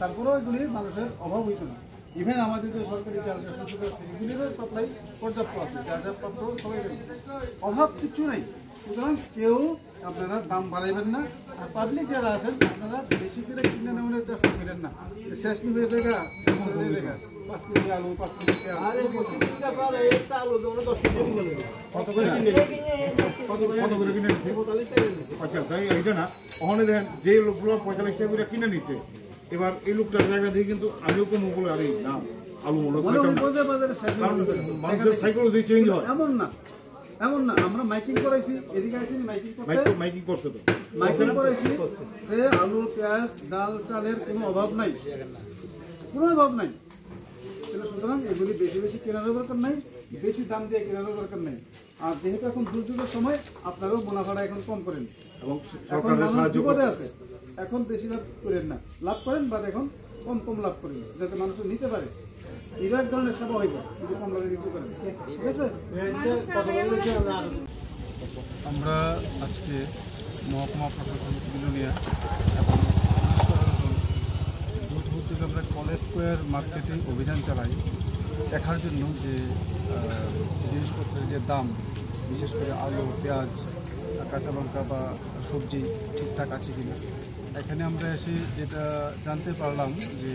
তারপরেও এগুলি মানুষের অভাব হইত না। ইভেন আমাদের যে সরকারি চাল রেশন আছে এগুলিরও সাপ্লাই পর্যাপ্ত আছে, যা যা প্রাপ্ত সবাই অভাব কিছু নাই। সুতরাং কেউ আপনারা দাম বাড়াইবেন না, আর পাবলিক যারা আছেন আপনারা বেশি করে কিনে নেওয়ার চেষ্টা করেন না। শেষ কি হয়ে জায়গা 5 কেজি আলু 5 কেজি আচ্ছা তাই এইটা না ওখানে দেখেন যে লোকগুলো 45 টাকা করে কিনে নিচ্ছে, এবার এই লোকটার জায়গা দিয়ে কিন্তু আমিও কম বলে আরে না আলু মানুষের সাইকোলজি চেঞ্জ হয়। এমন না আমরা মাইকিং করাইছি, এদিকে আইছি মাইকিং করছে তো মাইকিং করাইছি যে আলু পেঁয়াজ ডাল চালের কোনো অভাব নাই, কোনো অভাব নাই। সুতরাং এগুলি বেশি বেশি কেনারও দরকার নাই, বেশি দাম দিয়ে কেনারও দরকার নাই। আর যেহেতু এখন দুর্যোগের সময় আপনারাও মুনাফাটা এখন কম করেন এবং এখন মানুষ বিপদে আছে, এখন বেশি লাভ করেন না, লাভ করেন বাট এখন কম লাভ করেন যাতে মানুষ নিতে পারে। এর এক ধরনের সেবা হইব যদি কম লাভে বিক্রি করেন, ঠিক আছে। আমরা আজকে মহকুমা প্রশাসন বিলোনিয়া এবং যৌথ থেকে আমরা কলেজ স্কোয়ার মার্কেটে অভিযান চালাই দেখার জন্য যে জিনিসপত্রের যে দাম, বিশেষ করে আলু পেঁয়াজ কাঁচা লঙ্কা বা সবজি ঠিকঠাক আছে কিনা। এখানে আমরা এসে যেটা জানতে পারলাম যে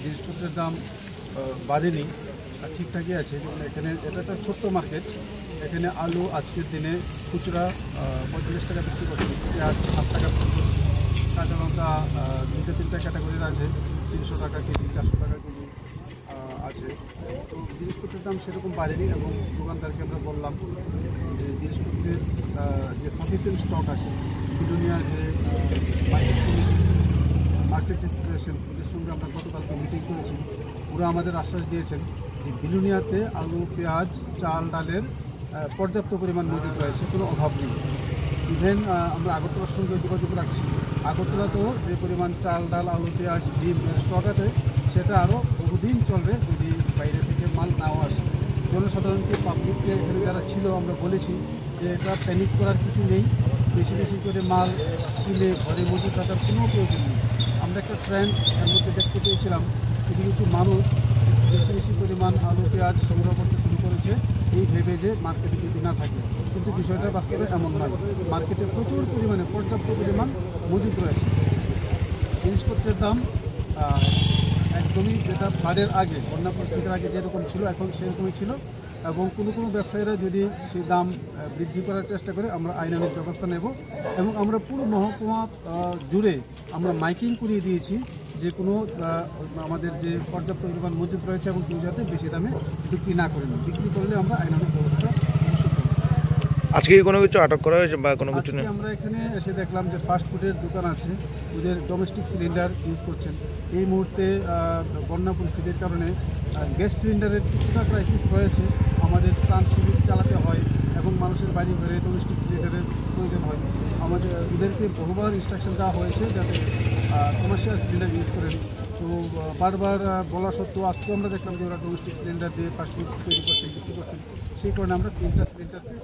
জিনিসপত্রের দাম বাড়েনি, ঠিকঠাকই আছে। এখানে এটা একটা ছোট্ট মার্কেট, এখানে আলু আজকের দিনে খুচরা 45 টাকা বিক্রি করছে, পেঁয়াজ 7 টাকা বিক্রি করছে, কাঁচা লঙ্কা 2-3টা ক্যাটাগরির আছে, 300 টাকা কেজি 400 টাকা কেজি আছে। তো জিনিসপত্রের দাম সেরকম বাড়েনি এবং দোকানদারকে আমরা বললাম যে জিনিসপত্রের যে সাফিসিয়েন্ট স্টক আছে, বিলোনিয়ার যে মার্কেট সিচুয়েশন ওদের সঙ্গে আমরা গতকালকে মিটিং করেছি। ওরা আমাদের আশ্বাস দিয়েছেন যে বিলোনিয়াতে আলু পেঁয়াজ চাল ডালের পর্যাপ্ত পরিমাণ মজুদ রয়েছে, কোনো অভাব নেই। ইভেন আমরা আগরতলার সঙ্গে যোগাযোগ রাখছি, আগরতলাতেও যে পরিমাণ চাল ডাল আলু পেঁয়াজ ডিম স্টক আছে সেটা আরও বহুদিন চলবে যদি বাইরে থেকে মাল নাও আসে। জনসাধারণকে পাবলিককে এখানে যারা ছিল আমরা বলেছি যে এটা প্যানিক করার কিছু নেই, বেশি বেশি করে মাল কিনে ঘরে মজুদ রাখার কোনো প্রয়োজন নেই। আমরা একটা ট্রেন্ড এর মধ্যে দেখতে পেয়েছিলাম, কিছু মানুষ বেশি বেশি পরিমাণ আলু পেঁয়াজ সংগ্রহ করতে শুরু করেছে এই ভেবে যে মার্কেটে যদি না থাকে, কিন্তু বিষয়টা বাস্তবে এমন নয়। মার্কেটে প্রচুর পরিমাণে পর্যাপ্ত পরিমাণ মজুদ রয়েছে। জিনিসপত্রের দাম একদমই যেটা ফ্লাডের আগে বন্যা পরিস্থিতির আগে যেরকম ছিল এখন সেরকমই ছিল, এবং কোনো ব্যবসায়ীরা যদি সেই দাম বৃদ্ধি করার চেষ্টা করে আমরা আইনানুগ ব্যবস্থা নেব। এবং আমরা পুরো মহকুমা জুড়ে আমরা মাইকিং করিয়ে দিয়েছি যে কোনো আমাদের যে পর্যাপ্ত পরিমাণ মজুদ রয়েছে এবং কেউ যাতে বেশি দামে বিক্রি না করেন, বিক্রি করলে আমরা আইনানুগ ব্যবস্থা অবশ্যই করব। আজকে কোনো কিছু আটক করা হয়েছে বা কোনো কিছু নেই? আমরা এখানে এসে দেখলাম যে ফাস্ট ফুডের দোকান আছে, ওদের ডোমেস্টিক সিলিন্ডার ইউজ করছেন। এই মুহূর্তে বন্যা পরিস্থিতির কারণে গ্যাস সিলিন্ডারের কিছুটা ক্রাইসিস রয়েছে, আমাদের ত্রাণ শিবির চালাতে হয় এবং মানুষের বাড়ি ঘরে ডোমেস্টিক সিলিন্ডারের প্রয়োজন হয়। আমাদের ওদেরকে বহুবার ইনস্ট্রাকশন দেওয়া হয়েছে যাতে কমার্শিয়াল সিলিন্ডার ইউজ করেন। তো বারবার বলা সত্ত্বেও আজকে আমরা দেখলাম যে ওরা ডোমেস্টিক সিলিন্ডার দিয়ে ফাস্ট ফুড তৈরি করছেন, বিক্রি করছেন। সেই কারণে আমরা 3টা সিলিন্ডারকে